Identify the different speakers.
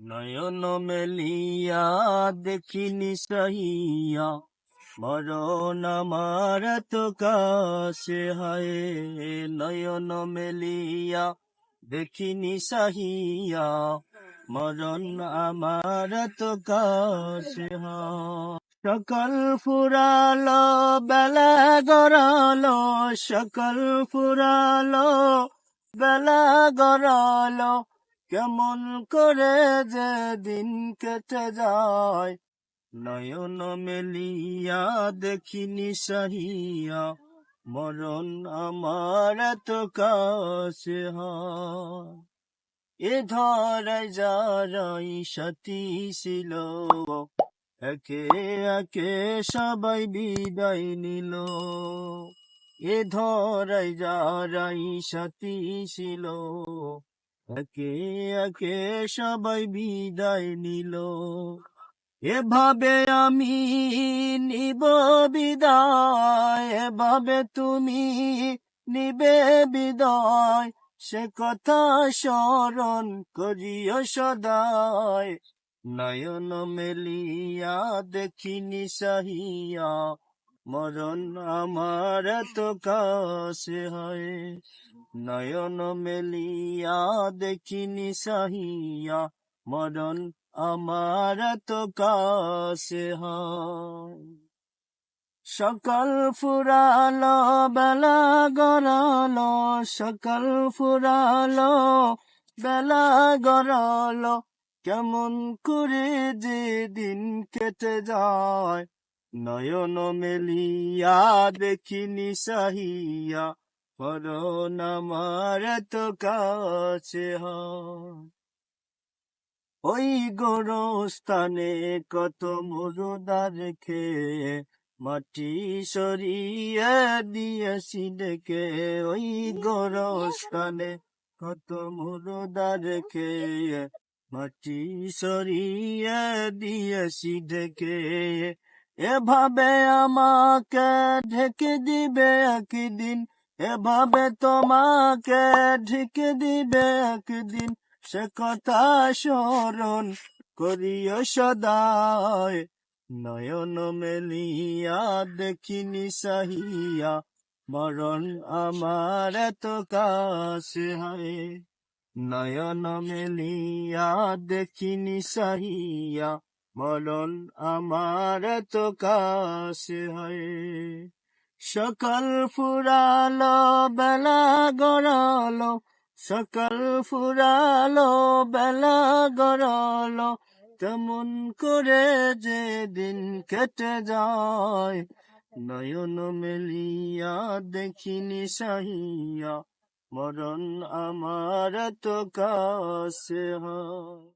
Speaker 1: নয়ন মেলিয়া দেখিনি সাহিয়া, মরণ আমার তো কাছে হায়। নয়ন মেলিয়া দেখিনি সাহিয়া, মরণ আমার তো কাছে হায়। সকাল ফুরালো বেলা গড়ালো, সকাল ফুরালো বেলা গড়ালো, কেমন করে যে দিন কেটে যায়। নয়ন মেলিয়া দেখিনি সাহিয়া, মরণ আমার তো কাছে হয়। এ ধরায় যারাই সাথী ছিল, একে একে সবাই বিদায় নিল। এ ধরায় যারাই সাথী ছিল, একে একে সবাই বিদায় নিল। এভাবে আমি নিব বিদায়, এভাবে তুমি নিবে বিদায়, সে কথা স্মরণ করিও সদায়। নয়ন মেলিয়া দেখিনি সাহিয়া, মরণ আমার তো কাছে হয়। নয়ন মেলিয়া দেখিনি সাহিয়া, মরণ আমার তো কাছে হয়। সকাল ফুরালো বেলা গড়ালো, সকাল ফুরালো বেলা গড়ালো, কেমন করে যে দিন কেটে যায়। নয়ন মেলিয়া দেখিনি সাহিয়া, মরণ আমার তো কাছে হয়। ওই গোরস্থানে কত মুর্দা রেখে, মাটি সরিয়ে দিয়েছি ডেকে। ওই গোরস্থানে কত মুর্দা রেখে, মাটি সরিয়ে দিয়েছি ডেকে। এভাবে আমাকে ঢেকে দিবে একদিন, এভাবে তোমাকে ঢেকে দিবে একদিন, সে কথা স্মরণ করিও সদায়। নয়ন মেলিয়া দেখিনি সাহিয়া, মরণ আমার তো কাছে হয়। নয়ন মেলিয়া দেখিনি সাহিয়া, মরণ আমার তো কাছে হয়। সকাল ফুরালো বেলা গড়ালো, সকাল ফুরালো বেলা গড়ালো, কেমন করে যে দিন কেটে যায়। নয়ন মেলিয়া দেখিনি সাহিয়া, মরণ আমার তো কাছে হয়।